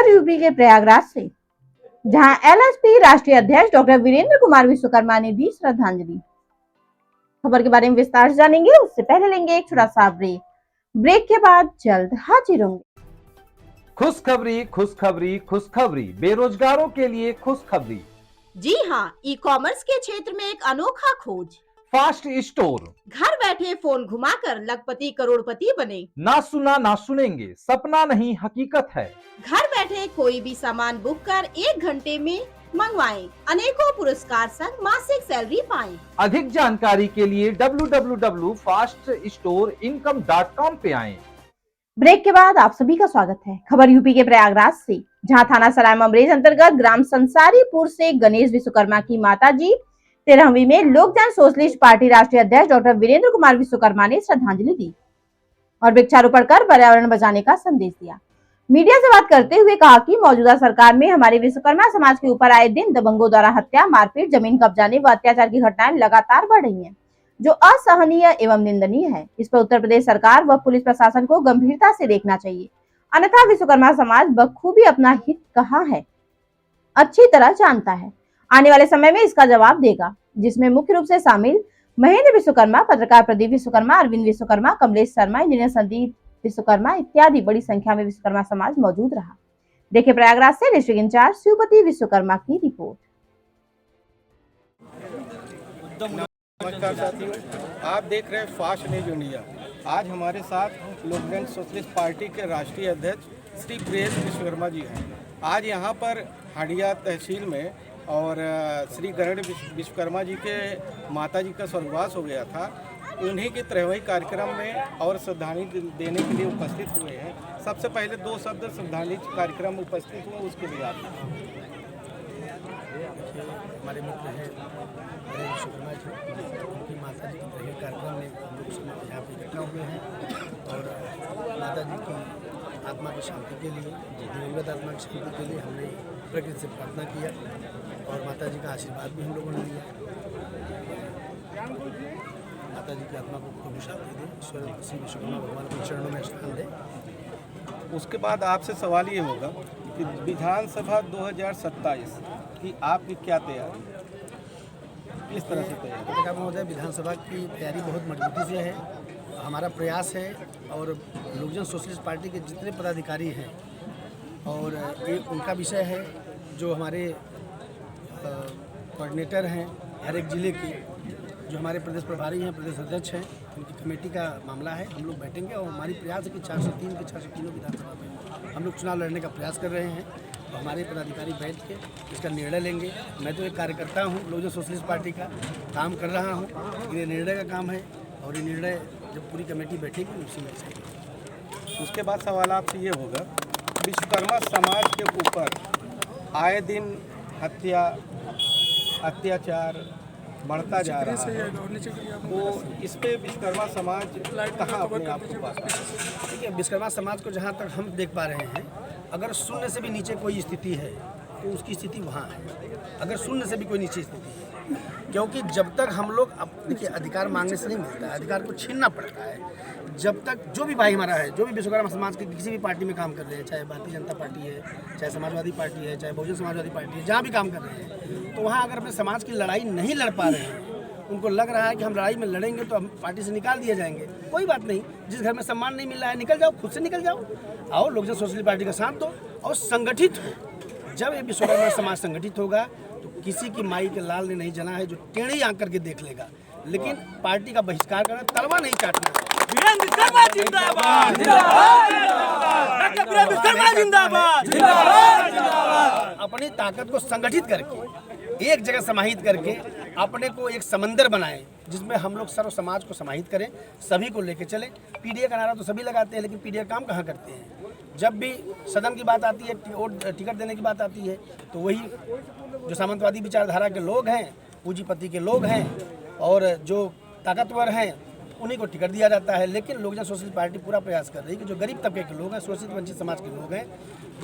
UP के प्रयागराज से, जहां एलएसपी राष्ट्रीय अध्यक्ष डॉक्टर वीरेंद्र कुमार विश्वकर्मा ने दी श्रद्धांजलि। खबर के बारे में विस्तार से जानेंगे, उससे पहले लेंगे एक छोटा सा ब्रेक के बाद जल्द हाजिर होंगे। खुशखबरी खुशखबरी खुशखबरी, बेरोजगारों के लिए खुशखबरी। जी हाँ, ई कॉमर्स के क्षेत्र में एक अनोखा खोज, फास्ट स्टोर। घर बैठे फोन घुमाकर लखपति करोड़पति बने। ना सुना ना सुनेंगे, सपना नहीं हकीकत है। घर बैठे कोई भी सामान बुक कर 1 घंटे में मंगवाएं, अनेकों पुरस्कार संग मासिक सैलरी पाएं। अधिक जानकारी के लिए www.faststoreincome.com पे आएं। ब्रेक के बाद आप सभी का स्वागत है। खबर यूपी के प्रयागराज से, जहां थाना सराय अमरेज अंतर्गत ग्राम संसारीपुर से गणेश विश्वकर्मा की माताजी 13वीं में लोकजन सोशलिस्ट पार्टी राष्ट्रीय अध्यक्ष डॉक्टर वीरेंद्र कुमार विश्वकर्मा ने श्रद्धांजलि दी और वृक्षारोपण कर पर्यावरण बचाने का संदेश दिया। मीडिया से बात करते हुए कहा कि मौजूदा सरकार में हमारे विश्वकर्मा समाज के ऊपर आए दिन दबंगों द्वारा हत्या, मारपीट, जमीन कब्जाने व अत्याचार की घटनाएं लगातार बढ़ रही हैं, जो असहनीय एवं निंदनीय है। इस पर उत्तर प्रदेश सरकार व पुलिस प्रशासन को गंभीरता से देखना चाहिए, अन्यथा विश्वकर्मा समाज बखूबी अपना हित कहाँ है अच्छी तरह जानता है। आने वाले समय में इसका जवाब देगा, जिसमें मुख्य रूप से शामिल महेंद्र विश्वकर्मा, पत्रकार प्रदीप विश्वकर्मा, अरविंद विश्वकर्मा, कमलेश शर्मा, इंजीनियर संदीप विश्वकर्मा इत्यादि बड़ी संख्या में विश्वकर्मा समाज मौजूद रहा। देखिए प्रयागराज से डिस्ट्रिक्ट इंचार्ज शिवपति विश्वकर्मा की रिपोर्ट। नमस्कार साथियों, आप देख रहे हैं फास्ट न्यूज इंडिया। आज हमारे साथ लोकजन सोशलिस्ट पार्टी के राष्ट्रीय अध्यक्ष श्री गणेश विश्वकर्मा जी हैं। आज यहाँ पर हड़िया तहसील में और श्री गणेश विश्वकर्मा जी के माता जी का स्वर्गवास हो गया था, उन्हीं के 13वें कार्यक्रम में और श्रद्धांजलि देने के लिए उपस्थित हुए हैं। सबसे पहले 2 शब्द श्रद्धांजलि कार्यक्रम में उपस्थित हुए, उसके लिए आप हमारे मित्र हैं गणेश विश्वकर्मा जी, उनकी माता जी के कार्यक्रम में हम लोग यहाँ पर इकट्ठा हुए हैं और माता जी की आत्मा की शांति के लिए, दिवंगत आत्मा की शांति के लिए हमने प्रकृति से प्रार्थना किया और माता जी का आशीर्वाद भी हम लोगों ने लिया। माता जी की आत्मा को प्रभु शांति दे, ईश्वर श्री विश्वकर्मा भगवान के चरणों में स्थान दे। उसके बाद आपसे सवाल ये होगा कि विधानसभा 2027 की आपकी क्या तैयारी, किस तरह से तैयारी? पत्रकार महोदय, विधानसभा की तैयारी बहुत मजबूती से है। हमारा प्रयास है और लोकजन सोशलिस्ट पार्टी के जितने पदाधिकारी हैं और एक उनका विषय है जो हमारे कोऑर्डिनेटर हैं हर एक ज़िले के, जो हमारे प्रदेश प्रभारी हैं, प्रदेश अध्यक्ष हैं, उनकी कमेटी का मामला है। हम लोग बैठेंगे और हमारी प्रयास है कि 403 के 403 विधानसभा में हम लोग चुनाव लड़ने का प्रयास कर रहे हैं और हमारे पदाधिकारी बैठ के इसका निर्णय लेंगे। मैं तो एक कार्यकर्ता हूँ, लोकजन सोशलिस्ट पार्टी का काम कर रहा हूँ, ये निर्णय का काम है और ये निर्णय जब पूरी कमेटी बैठेगी उसी में चाहिए। उसके बाद सवाल आपसे ये होगा, विश्वकर्मा समाज के ऊपर आए दिन हत्या, अत्याचार बढ़ता जा रहा है, तो इस पे विश्वकर्मा समाज कहाँ अपने आप को पाता है? देखिए, विश्वकर्मा समाज को जहाँ तक हम देख पा रहे हैं, अगर शून्य से भी नीचे कोई स्थिति है तो उसकी स्थिति वहाँ है, अगर शून्य से भी कोई नीचे स्थिति है। क्योंकि जब तक हम लोग देखिए अधिकार मांगने से नहीं मिलता है, अधिकार को छीनना पड़ता है। जब तक जो भी भाई हमारा है, जो भी विश्वकर्मा समाज के किसी भी पार्टी में काम कर रहे हैं, चाहे भारतीय जनता पार्टी है, चाहे समाजवादी पार्टी है, चाहे बहुजन समाजवादी पार्टी है, जहाँ भी काम कर रहे हैं, तो वहाँ अगर अपने समाज की लड़ाई नहीं लड़ पा रहे हैं, उनको लग रहा है कि हम लड़ाई में लड़ेंगे तो हम पार्टी से निकाल दिए जाएंगे। कोई बात नहीं, जिस घर में सम्मान नहीं मिल रहा है निकल जाओ, खुद से निकल जाओ, आओ लोकजन सोशलिस्ट पार्टी का साथ दो और संगठित हो। जब ये विश्वकर्मा समाज संगठित होगा तो किसी की माई के लाल ने नहीं जना है जो टेढ़ी आंख करके देख लेगा, लेकिन पार्टी का बहिष्कार करना, तलवा नहीं चाटना। अपनी ताकत को संगठित करके एक जगह समाहित करके अपने को एक समंदर बनाएं, जिसमें हम लोग सर्व समाज को समाहित करें, सभी को लेके चलें। पीडीए का नारा तो सभी लगाते हैं, लेकिन पीडीए काम कहाँ करते हैं? जब भी सदन की बात आती है, टिकट देने की बात आती है, तो वही जो सामंतवादी विचारधारा के लोग हैं, पूंजीपति के लोग हैं और जो ताकतवर हैं, उन्हीं को टिकट दिया जाता है। लेकिन लोकजन सोशलिस्ट पार्टी पूरा प्रयास कर रही है कि जो गरीब तबके के लोग हैं, शोषित वंचित समाज के लोग हैं,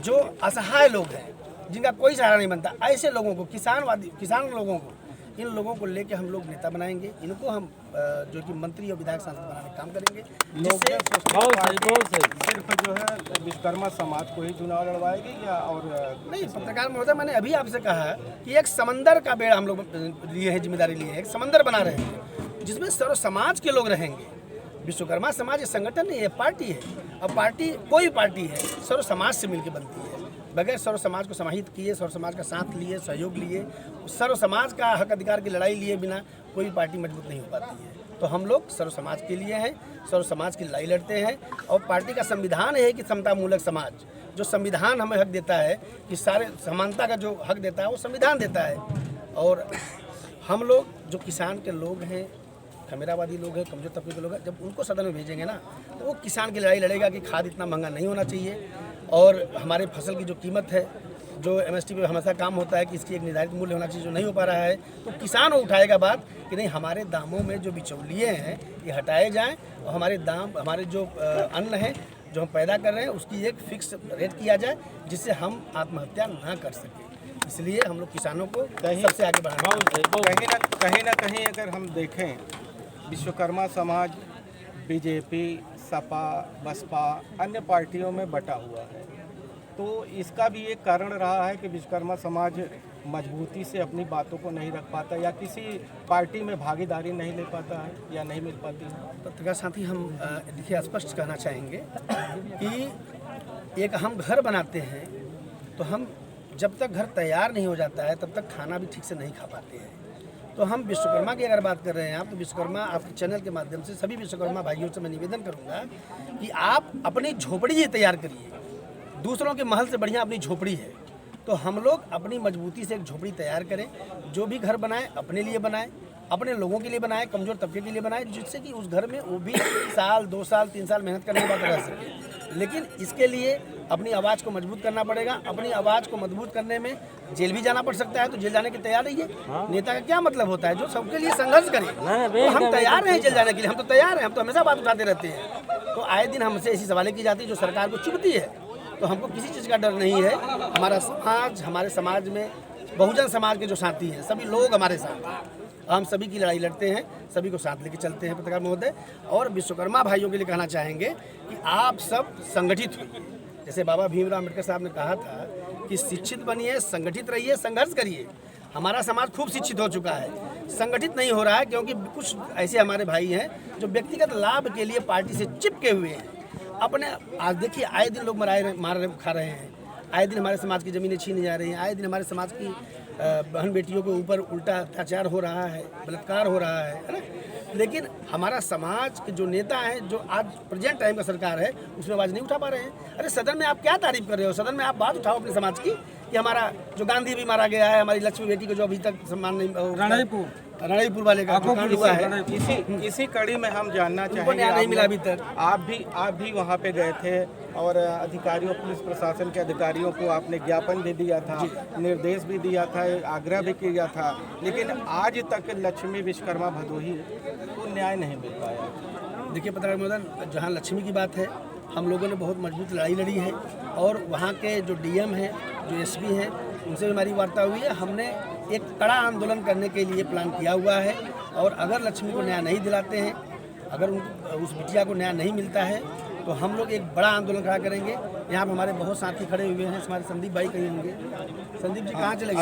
जो असहाय लोग हैं, जिनका कोई सहारा नहीं बनता, ऐसे लोगों को, किसान लोगों को, इन लोगों को लेके हम लोग नेता बनाएंगे। इनको हम जो कि मंत्री और विधायक सांसद बनाने का काम करेंगे। जिससे सिर्फ जो है विश्वकर्मा समाज को ही चुनाव लड़वाएगी या और नहीं, पत्रकार महोदय, मैंने अभी आपसे कहा कि एक समंदर का बेड़ा हम लोग लिए हैं, जिम्मेदारी लिए हैं, एक समंदर बना रहे हैं जिसमें सर्व समाज के लोग रहेंगे। विश्वकर्मा समाज ये संगठन नहीं है, पार्टी है। अब पार्टी कोई पार्टी है सर्व समाज से मिलकर बनती है। बगैर सर्व समाज को समाहित किए, सर्व समाज का साथ लिए, सहयोग लिए, सर्व समाज का हक अधिकार की लड़ाई लिए बिना कोई पार्टी मजबूत नहीं हो पाती है। तो हम लोग सर्व समाज के लिए हैं, सर्व समाज की लड़ाई लड़ते हैं। और पार्टी का संविधान है कि समतामूलक समाज, जो संविधान हमें हक देता है कि सारे समानता का जो हक देता है वो संविधान देता है। और हम लोग जो किसान के लोग हैं, खमेरावादी लोग हैं, कमजोर तबके के लोग हैं, जब उनको सदन में भेजेंगे ना तो वो किसान की लड़ाई लड़ेगा कि खाद इतना महंगा नहीं होना चाहिए और हमारे फसल की जो कीमत है, जो एमएसपी पे हमेशा काम होता है कि इसकी एक निर्धारित मूल्य होना चाहिए, जो नहीं हो पा रहा है, तो किसान वो उठाएगा बात कि नहीं, हमारे दामों में जो बिचौलिए हैं ये हटाए जाएं और हमारे दाम, हमारे जो अन्न है जो हम पैदा कर रहे हैं उसकी एक फिक्स रेट किया जाए, जिससे हम आत्महत्या ना कर सकें। इसलिए हम लोग किसानों को सबसे आगे बढ़ाना। कहीं ना कहीं अगर हम देखें, विश्वकर्मा समाज बीजेपी, सपा, बसपा अन्य पार्टियों में बटा हुआ है, तो इसका भी एक कारण रहा है कि विश्वकर्मा समाज मजबूती से अपनी बातों को नहीं रख पाता या किसी पार्टी में भागीदारी नहीं ले पाता है या नहीं मिल पाती है। पत्रकार साथी, हम देखिए स्पष्ट कहना चाहेंगे कि एक हम घर बनाते हैं तो हम जब तक घर तैयार नहीं हो जाता है तब तक खाना भी ठीक से नहीं खा पाते हैं। तो हम विश्वकर्मा की अगर बात कर रहे हैं आप, तो विश्वकर्मा आपके चैनल के माध्यम से सभी विश्वकर्मा भाइयों से मैं निवेदन करूंगा कि आप अपनी झोपड़ी ही तैयार करिए। दूसरों के महल से बढ़िया अपनी झोपड़ी है, तो हम लोग अपनी मजबूती से एक झोपड़ी तैयार करें। जो भी घर बनाएं अपने लिए बनाएं, अपने लोगों के लिए बनाएं, कमज़ोर तबके के लिए बनाएं, जिससे कि उस घर में वो भी साल 2 साल 3 साल मेहनत करने के बाद रह सके। लेकिन इसके लिए अपनी आवाज़ को मजबूत करना पड़ेगा। अपनी आवाज़ को मजबूत करने में जेल भी जाना पड़ सकता है, तो जेल जाने की तैयार रहिए। नेता का क्या मतलब होता है, जो सबके लिए संघर्ष करे। तो हम तैयार हैं जेल जाने के लिए, हम तो तैयार हैं, हम तो हमेशा बात उठाते रहते हैं। तो आए दिन हमसे ऐसी सवालें की जाती है जो सरकार को चुभती है, तो हमको किसी चीज़ का डर नहीं है। हमारा समाज, हमारे समाज में बहुजन समाज के जो साथी हैं, सभी लोग हमारे साथ हैं, हम सभी की लड़ाई लड़ते हैं, सभी को साथ लेके चलते हैं पत्रकार महोदय। और विश्वकर्मा भाइयों के लिए कहना चाहेंगे कि आप सब संगठित होइए। जैसे बाबा भीमराव अम्बेडकर साहब ने कहा था कि शिक्षित बनिए, संगठित रहिए, संघर्ष करिए। हमारा समाज खूब शिक्षित हो चुका है, संगठित नहीं हो रहा है, क्योंकि कुछ ऐसे हमारे भाई हैं जो व्यक्तिगत लाभ के लिए पार्टी से चिपके हुए हैं। अपने आज देखिए, आए दिन लोग खा रहे हैं, आए दिन हमारे समाज की ज़मीनें छीनी जा रही हैं, आए दिन हमारे समाज की बहन बेटियों के ऊपर उल्टा अत्याचार हो रहा है, बलात्कार हो रहा है ना। लेकिन हमारा समाज के जो नेता हैं, जो आज प्रेजेंट टाइम का सरकार है, उसमें आवाज़ नहीं उठा पा रहे हैं। अरे सदन में आप क्या तारीफ कर रहे हो, सदन में आप बात उठाओ अपने समाज की कि हमारा जो गांधी भी मारा गया है, हमारी लक्ष्मी बेटी को जो अभी तक सम्मान नहीं, रणईपुर वाले का कांड हुआ है, इसी कड़ी में हम जानना चाहेंगे, न्याय नहीं मिला अभी तक। आप भी वहाँ पे गए थे और अधिकारियों, पुलिस प्रशासन के अधिकारियों को आपने ज्ञापन भी दिया था, निर्देश भी दिया था, आग्रह भी किया था, लेकिन आज तक लक्ष्मी विश्वकर्मा भदोही को न्याय नहीं मिल पाया। देखिए पत्रकार महोदय, जहाँ लक्ष्मी की बात है, हम लोगों ने बहुत मजबूत लड़ाई लड़ी है और वहाँ के जो डीएम हैं, जो एसपी हैं, उनसे हमारी वार्ता हुई है। हमने एक कड़ा आंदोलन करने के लिए प्लान किया हुआ है और अगर लक्ष्मी को न्याय नहीं दिलाते हैं, अगर उस बिटिया को न्याय नहीं मिलता है, तो हम लोग एक बड़ा आंदोलन खड़ा करेंगे। यहाँ पर हमारे बहुत साथी खड़े हुए हैं, हमारे संदीप भाई कहीं होंगे। संदीप जी कहाँ चले गए?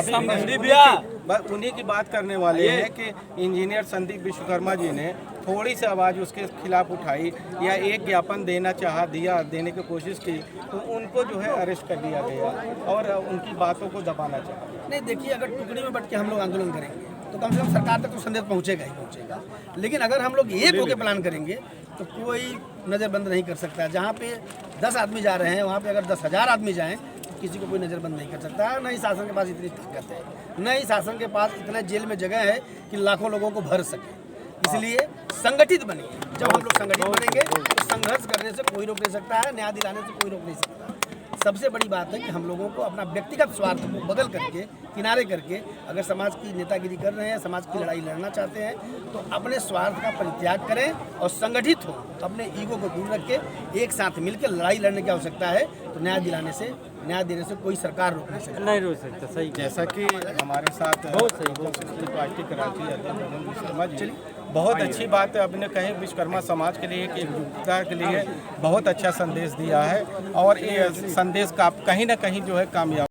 उन्हीं की बात करने वाले हैं कि इंजीनियर संदीप विश्वकर्मा जी ने थोड़ी सी आवाज़ उसके खिलाफ उठाई या एक ज्ञापन देने की कोशिश की, तो उनको जो है अरेस्ट कर लिया गया और उनकी बातों को दबाना चाहिए। नहीं, देखिए, अगर टुकड़ी में बट के हम लोग आंदोलन करेंगे तो कम से कम सरकार तक तो संदेश पहुँचेगा ही पहुँचेगा। लेकिन अगर हम लोग एक होकर प्लान करेंगे तो कोई नज़रबंद नहीं कर सकता। जहाँ पे 10 आदमी जा रहे हैं, वहाँ पे अगर 10,000 आदमी जाएं तो किसी को कोई नज़रबंद नहीं कर सकता। न ही शासन के पास इतनी ताकत है, न ही शासन के पास इतना जेल में जगह है कि लाखों लोगों को भर सके। इसलिए संगठित बनिए। जब हम लोग संगठित बनेंगे तो संघर्ष करने से कोई रोक नहीं सकता है, न्याय दिलाने से कोई रोक नहीं सकता। सबसे बड़ी बात है कि हम लोगों को अपना व्यक्तिगत स्वार्थ को बदल करके, किनारे करके, अगर समाज की नेतागिरी कर रहे हैं, समाज की लड़ाई लड़ना चाहते हैं, तो अपने स्वार्थ का परित्याग करें और संगठित हो, अपने ईगो को दूर रख के एक साथ मिलकर लड़ाई लड़ने की आवश्यकता है। तो न्याय देने से कोई सरकार रोक नहीं रोक सकता। सही जैसा कि हमारे साथ सोशलिस्ट पार्टी के राष्ट्रीय अध्यक्ष राजेंद्र विश्वकर्मा जी, बहुत अच्छी बात है आपने कही, विश्वकर्मा समाज के लिए एक एकजुटता के लिए बहुत अच्छा संदेश दिया है और ये संदेश का कहीं ना कहीं जो है कामयाब